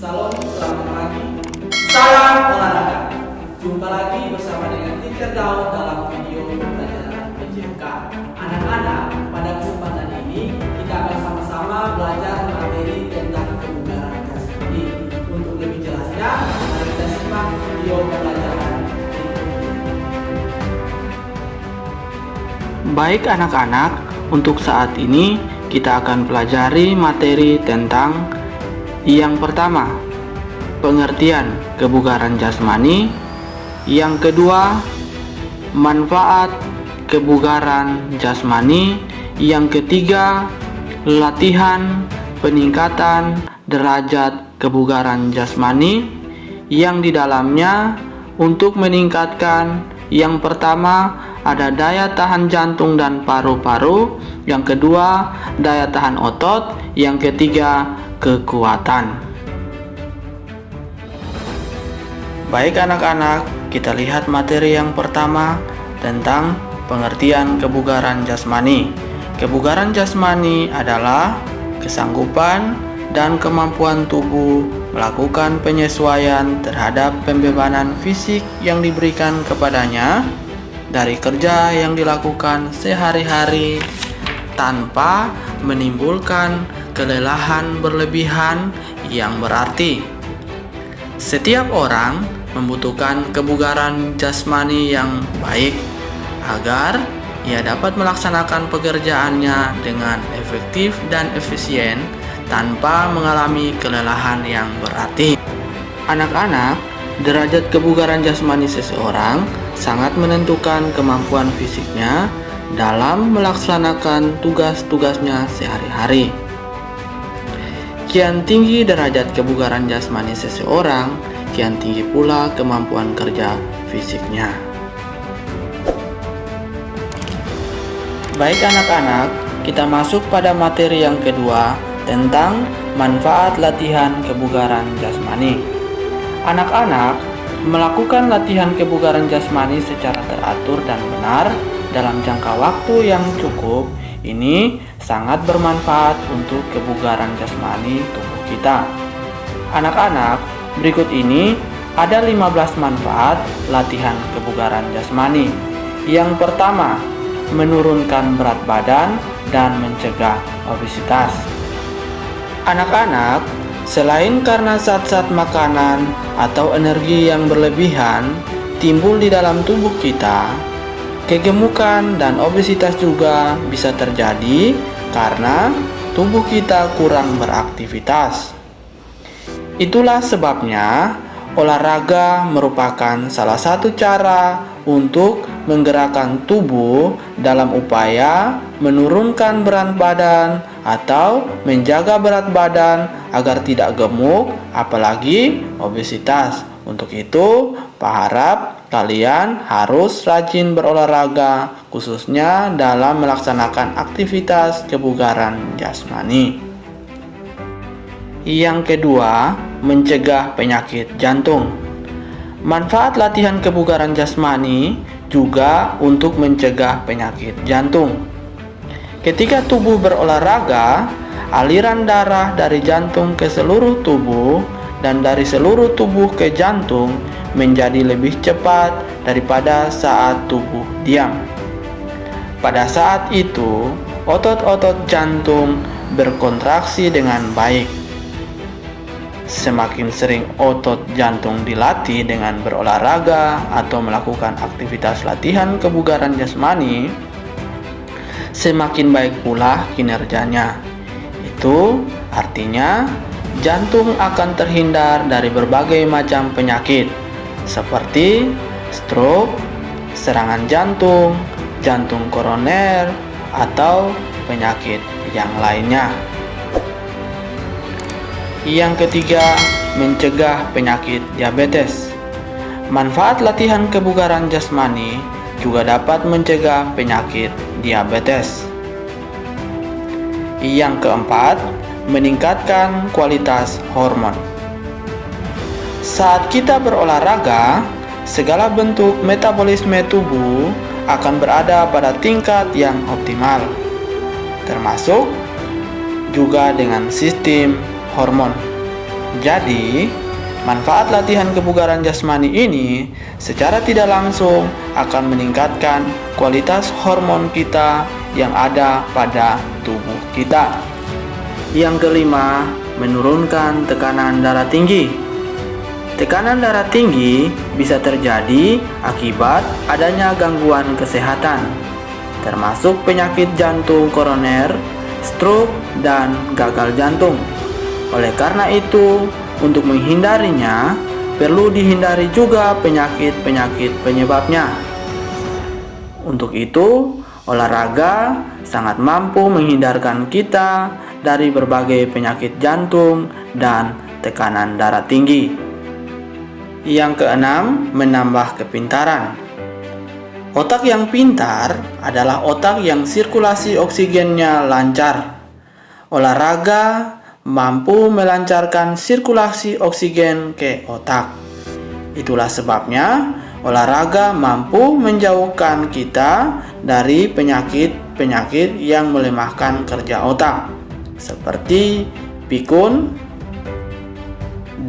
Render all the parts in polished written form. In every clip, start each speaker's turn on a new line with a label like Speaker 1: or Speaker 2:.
Speaker 1: Salam, selamat pagi. Salam olahraga. Jumpa lagi bersama dengan Teacher Daud dalam video pembelajaran PJMK. Anak-anak, pada kesempatan ini kita akan sama-sama belajar materi tentang kebugaran jasmani. Untuk lebih jelasnya, mari kita simak video pembelajaran berikut ini.
Speaker 2: Baik anak-anak, untuk saat ini kita akan pelajari materi tentang yang pertama, pengertian kebugaran jasmani. Yang kedua, manfaat kebugaran jasmani. Yang ketiga, latihan peningkatan derajat kebugaran jasmani yang di dalamnya untuk meningkatkan yang pertama ada daya tahan jantung dan paru-paru, yang kedua daya tahan otot, yang ketiga kekuatan. Baik anak-anak, kita lihat materi yang pertama tentang pengertian kebugaran jasmani. Kebugaran jasmani adalah kesanggupan dan kemampuan tubuh melakukan penyesuaian terhadap pembebanan fisik yang diberikan kepadanya dari kerja yang dilakukan sehari-hari tanpa menimbulkan kelelahan berlebihan yang berarti. Setiap orang membutuhkan kebugaran jasmani yang baik agar ia dapat melaksanakan pekerjaannya dengan efektif dan efisien tanpa mengalami kelelahan yang berarti. Anak-anak, derajat kebugaran jasmani seseorang sangat menentukan kemampuan fisiknya dalam melaksanakan tugas-tugasnya sehari-hari. Kian tinggi derajat kebugaran jasmani seseorang, kian tinggi pula kemampuan kerja fisiknya. Baik anak-anak, kita masuk pada materi yang kedua tentang manfaat latihan kebugaran jasmani. Anak-anak, melakukan latihan kebugaran jasmani secara teratur dan benar dalam jangka waktu yang cukup ini sangat bermanfaat untuk kebugaran jasmani tubuh kita. Anak-anak, berikut ini ada 15 manfaat latihan kebugaran jasmani. Yang pertama, menurunkan berat badan dan mencegah obesitas. Anak-anak, selain karena zat-zat makanan atau energi yang berlebihan timbul di dalam tubuh kita, kegemukan dan obesitas juga bisa terjadi karena tubuh kita kurang beraktivitas. Itulah sebabnya olahraga merupakan salah satu cara untuk menggerakkan tubuh dalam upaya menurunkan berat badan atau menjaga berat badan agar tidak gemuk, apalagi obesitas. Untuk itu, Pak harap kalian harus rajin berolahraga, khususnya dalam melaksanakan aktivitas kebugaran jasmani. Yang kedua, mencegah penyakit jantung. Manfaat latihan kebugaran jasmani juga untuk mencegah penyakit jantung. Ketika tubuh berolahraga, aliran darah dari jantung ke seluruh tubuh dan dari seluruh tubuh ke jantung menjadi lebih cepat daripada saat tubuh diam. Pada saat itu, otot-otot jantung berkontraksi dengan baik. Semakin sering otot jantung dilatih dengan berolahraga atau melakukan aktivitas latihan kebugaran jasmani, semakin baik pula kinerjanya. Itu artinya jantung akan terhindar dari berbagai macam penyakit seperti stroke, serangan jantung, jantung koroner, atau penyakit yang lainnya. Yang ketiga, mencegah penyakit diabetes. Manfaat latihan kebugaran jasmani juga dapat mencegah penyakit diabetes. Yang keempat, meningkatkan kualitas hormon. Saat kita berolahraga, segala bentuk metabolisme tubuh akan berada pada tingkat yang optimal, termasuk juga dengan sistem hormon. Jadi, manfaat latihan kebugaran jasmani ini secara tidak langsung akan meningkatkan kualitas hormon kita yang ada pada tubuh kita. Yang kelima, menurunkan tekanan darah tinggi. Tekanan darah tinggi bisa terjadi akibat adanya gangguan kesehatan, termasuk penyakit jantung koroner, stroke, dan gagal jantung. Oleh karena itu, untuk menghindarinya, perlu dihindari juga penyakit-penyakit penyebabnya. Untuk itu, olahraga sangat mampu menghindarkan kita dari berbagai penyakit jantung dan tekanan darah tinggi. Yang keenam, menambah kepintaran. Otak yang pintar adalah otak yang sirkulasi oksigennya lancar. Olahraga mampu melancarkan sirkulasi oksigen ke otak. Itulah sebabnya olahraga mampu menjauhkan kita dari penyakit-penyakit yang melemahkan kerja otak, seperti pikun.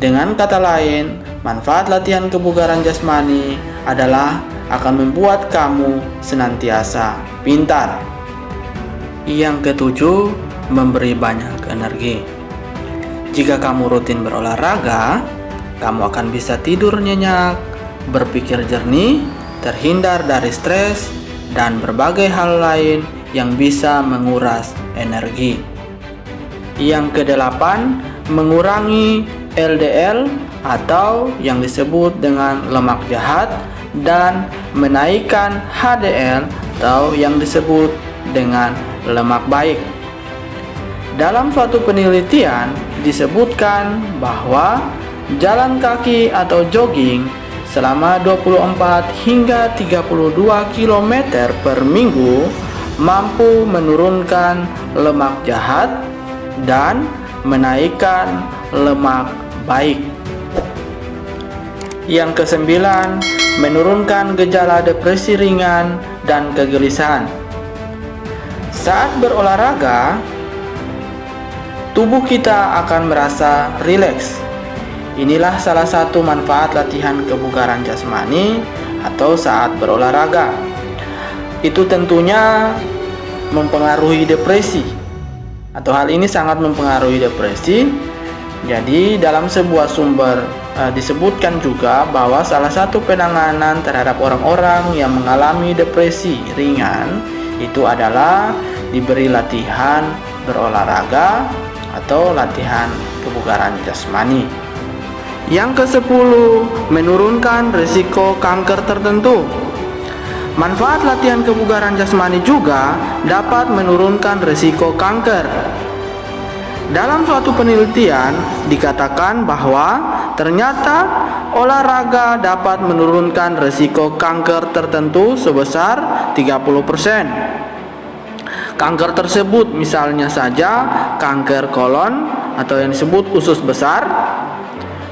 Speaker 2: Dengan kata lain, manfaat latihan kebugaran jasmani adalah akan membuat kamu senantiasa pintar. Yang ketujuh, memberi banyak energi. Jika kamu rutin berolahraga, kamu akan bisa tidur nyenyak, berpikir jernih, terhindar dari stres, dan berbagai hal lain yang bisa menguras energi. Yang kedelapan, mengurangi LDL atau yang disebut dengan lemak jahat dan menaikkan HDL atau yang disebut dengan lemak baik. Dalam suatu penelitian disebutkan bahwa jalan kaki atau jogging selama 24 hingga 32 km per minggu mampu menurunkan lemak jahat dan menaikkan lemak baik. Yang kesembilan, menurunkan gejala depresi ringan dan kegelisahan. Saat berolahraga, tubuh kita akan merasa rileks. Inilah salah satu manfaat latihan kebugaran jasmani atau saat berolahraga. Itu tentunya mempengaruhi depresi, atau hal ini sangat mempengaruhi depresi. Jadi dalam sebuah sumber disebutkan juga bahwa salah satu penanganan terhadap orang-orang yang mengalami depresi ringan itu adalah diberi latihan berolahraga atau latihan kebugaran jasmani. Yang ke-10, menurunkan risiko kanker tertentu. Manfaat latihan kebugaran jasmani juga dapat menurunkan risiko kanker. Dalam suatu penelitian dikatakan bahwa ternyata olahraga dapat menurunkan risiko kanker tertentu sebesar 30%. Kanker tersebut misalnya saja kanker kolon atau yang disebut usus besar.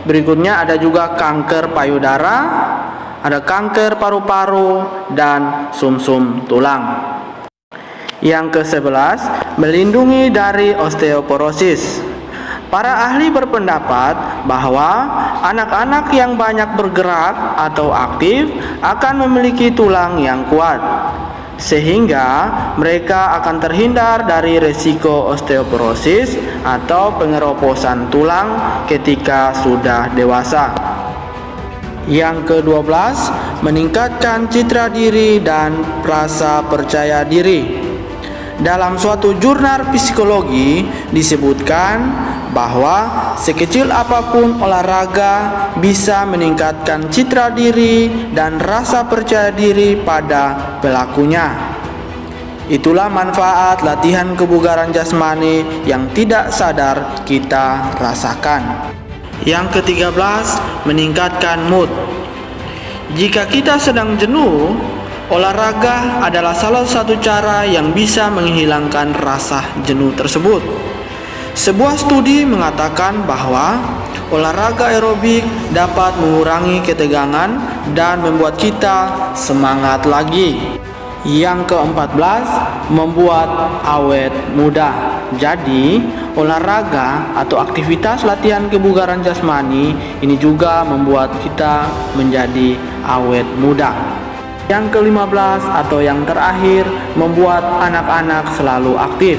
Speaker 2: Berikutnya ada juga kanker payudara, ada kanker paru-paru dan sumsum tulang. Yang ke-11, melindungi dari osteoporosis. Para ahli berpendapat bahwa anak-anak yang banyak bergerak atau aktif akan memiliki tulang yang kuat, sehingga mereka akan terhindar dari risiko osteoporosis atau pengeroposan tulang ketika sudah dewasa. Yang ke-12, meningkatkan citra diri dan rasa percaya diri. Dalam suatu jurnal psikologi disebutkan bahwa sekecil apapun olahraga bisa meningkatkan citra diri dan rasa percaya diri pada pelakunya. Itulah manfaat latihan kebugaran jasmani yang tidak sadar kita rasakan. Yang ke-13, meningkatkan mood. Jika kita sedang jenuh, olahraga adalah salah satu cara yang bisa menghilangkan rasa jenuh tersebut. Sebuah studi mengatakan bahwa olahraga aerobik dapat mengurangi ketegangan dan membuat kita semangat lagi. Yang ke-14, membuat awet muda. Jadi, olahraga atau aktivitas latihan kebugaran jasmani ini juga membuat kita menjadi awet muda. Yang ke-15 atau yang terakhir, membuat anak-anak selalu aktif.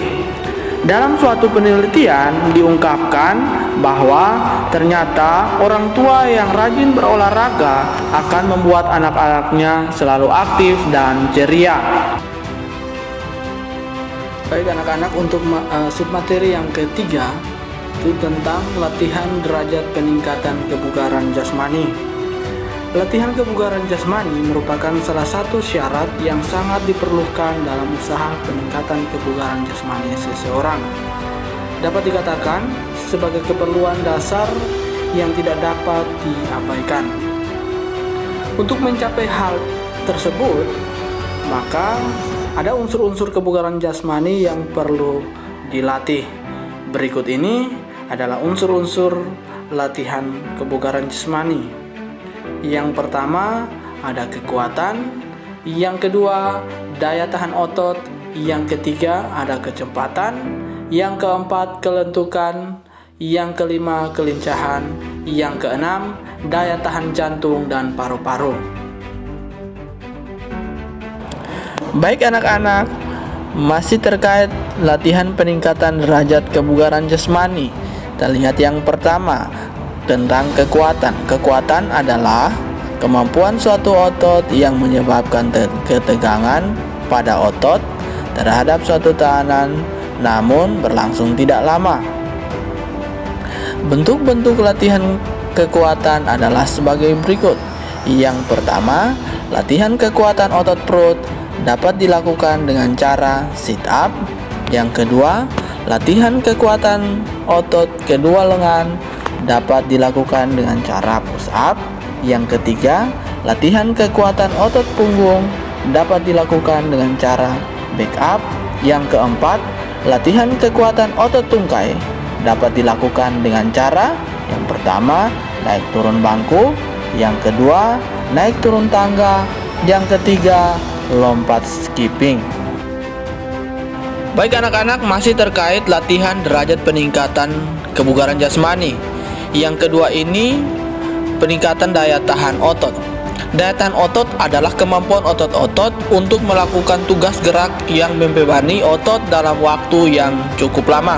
Speaker 2: Dalam suatu penelitian diungkapkan bahwa ternyata orang tua yang rajin berolahraga akan membuat anak-anaknya selalu aktif dan ceria. Baik anak-anak, untuk submateri yang ketiga itu tentang latihan derajat peningkatan kebugaran jasmani. Latihan kebugaran jasmani merupakan salah satu syarat yang sangat diperlukan dalam usaha peningkatan kebugaran jasmani seseorang. Dapat dikatakan sebagai keperluan dasar yang tidak dapat diabaikan. Untuk mencapai hal tersebut, maka ada unsur-unsur kebugaran jasmani yang perlu dilatih. Berikut ini adalah unsur-unsur latihan kebugaran jasmani. Yang pertama ada kekuatan, yang kedua daya tahan otot, yang ketiga ada kecepatan, yang keempat kelentukan, yang kelima kelincahan, yang keenam daya tahan jantung dan paru-paru. Baik anak-anak, masih terkait latihan peningkatan derajat kebugaran jasmani. Kita lihat yang pertama tentang kekuatan. Kekuatan adalah kemampuan suatu otot yang menyebabkan ketegangan pada otot terhadap suatu tahanan namun berlangsung tidak lama. Bentuk-bentuk latihan kekuatan adalah sebagai berikut. Yang pertama, latihan kekuatan otot perut dapat dilakukan dengan cara sit up. Yang kedua, latihan kekuatan otot kedua lengan dapat dilakukan dengan cara push up. Yang ketiga, latihan kekuatan otot punggung dapat dilakukan dengan cara back up. Yang keempat, latihan kekuatan otot tungkai dapat dilakukan dengan cara yang pertama, naik turun bangku, yang kedua, naik turun tangga, yang ketiga, lompat skipping. Baik anak-anak, masih terkait latihan derajat peningkatan kebugaran jasmani. Yang kedua ini peningkatan daya tahan otot. Daya tahan otot adalah kemampuan otot-otot untuk melakukan tugas gerak yang membebani otot dalam waktu yang cukup lama.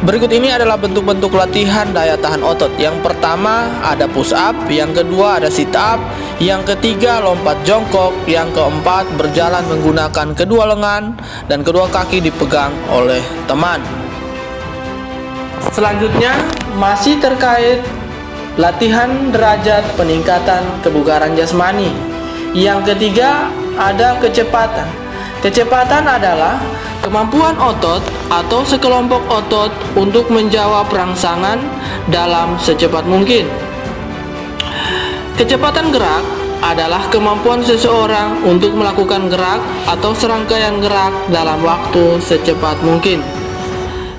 Speaker 2: Berikut ini adalah bentuk-bentuk latihan daya tahan otot. Yang pertama ada push up, yang kedua ada sit up, yang ketiga lompat jongkok, yang keempat berjalan menggunakan kedua lengan dan kedua kaki dipegang oleh teman. Selanjutnya masih terkait latihan derajat peningkatan kebugaran jasmani. Yang ketiga ada kecepatan. Kecepatan adalah kemampuan otot atau sekelompok otot untuk menjawab rangsangan dalam secepat mungkin. Kecepatan gerak adalah kemampuan seseorang untuk melakukan gerak atau serangkaian gerak dalam waktu secepat mungkin.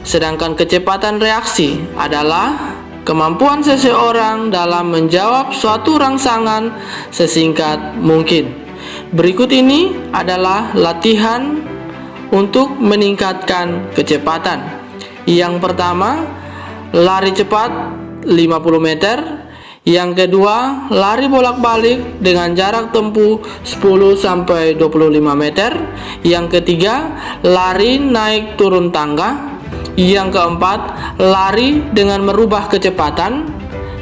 Speaker 2: Sedangkan kecepatan reaksi adalah kemampuan seseorang dalam menjawab suatu rangsangan sesingkat mungkin. Berikut ini adalah latihan untuk meningkatkan kecepatan. Yang pertama, lari cepat 50 meter. Yang kedua, lari bolak-balik dengan jarak tempuh 10-25 meter. Yang ketiga, lari naik turun tangga. Yang keempat, lari dengan merubah kecepatan,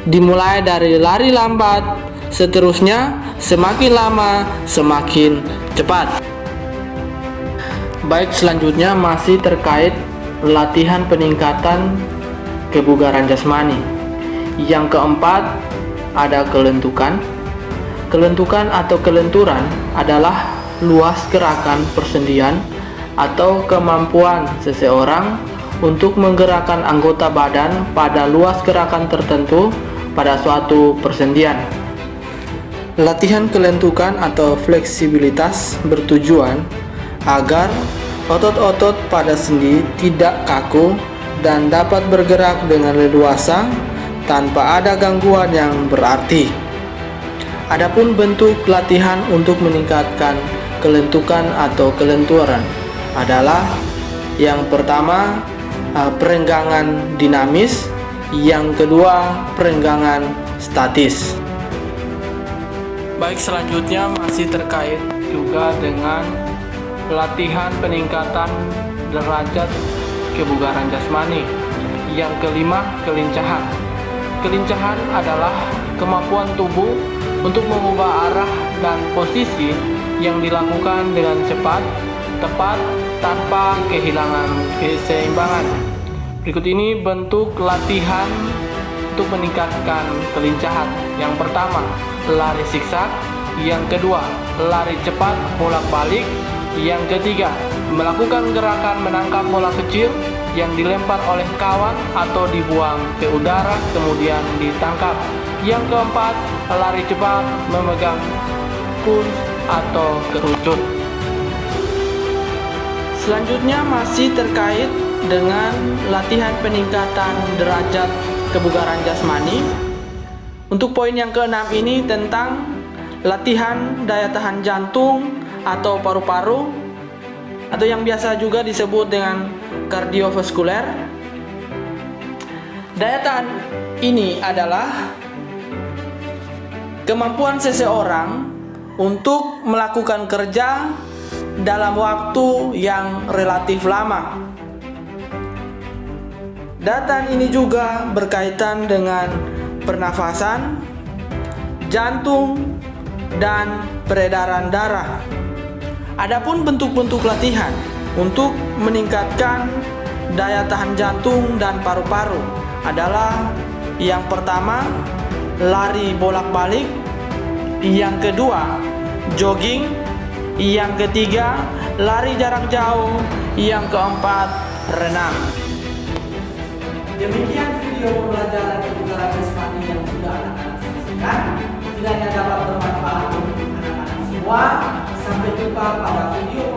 Speaker 2: dimulai dari lari lambat, seterusnya semakin lama semakin cepat. Baik, selanjutnya masih terkait latihan peningkatan kebugaran jasmani. Yang keempat ada kelentukan. Kelentukan atau kelenturan adalah luas gerakan persendian atau kemampuan seseorang untuk menggerakkan anggota badan pada luas gerakan tertentu pada suatu persendian. Latihan kelentukan atau fleksibilitas bertujuan agar otot-otot pada sendi tidak kaku dan dapat bergerak dengan leluasa tanpa ada gangguan yang berarti. Adapun bentuk latihan untuk meningkatkan kelentukan atau kelenturan adalah Yang pertama, perenggangan dinamis, yang kedua, perenggangan statis. Baik, selanjutnya masih terkait juga dengan latihan peningkatan derajat kebugaran jasmani. Yang kelima, kelincahan. Kelincahan adalah kemampuan tubuh untuk mengubah arah dan posisi yang dilakukan dengan cepat, tepat, tanpa kehilangan keseimbangan. Berikut ini bentuk latihan untuk meningkatkan kelincahan. Yang pertama, lari siksak. Yang kedua, lari cepat bolak-balik. Yang ketiga, melakukan gerakan menangkap bola kecil yang dilempar oleh kawan atau dibuang ke udara kemudian ditangkap. Yang keempat, lari cepat memegang kun atau kerucut. Selanjutnya masih terkait dengan latihan peningkatan derajat kebugaran jasmani. Untuk poin yang keenam ini tentang latihan daya tahan jantung atau paru-paru, atau yang biasa juga disebut dengan kardiovaskuler. Daya tahan ini adalah kemampuan seseorang untuk melakukan kerja dalam waktu yang relatif lama. Daya tahan ini juga berkaitan dengan pernafasan, jantung, dan peredaran darah. Adapun bentuk-bentuk latihan untuk meningkatkan daya tahan jantung dan paru-paru adalah yang pertama, lari bolak-balik. Yang kedua, jogging. Yang ketiga, lari jarak jauh. Yang keempat, renang.
Speaker 1: Demikian video pembelajaran kebugaran jasmani yang sudah anak-anak saksikan. Kiranya dapat bermanfaat untuk anak-anak semua. Sampai jumpa pada video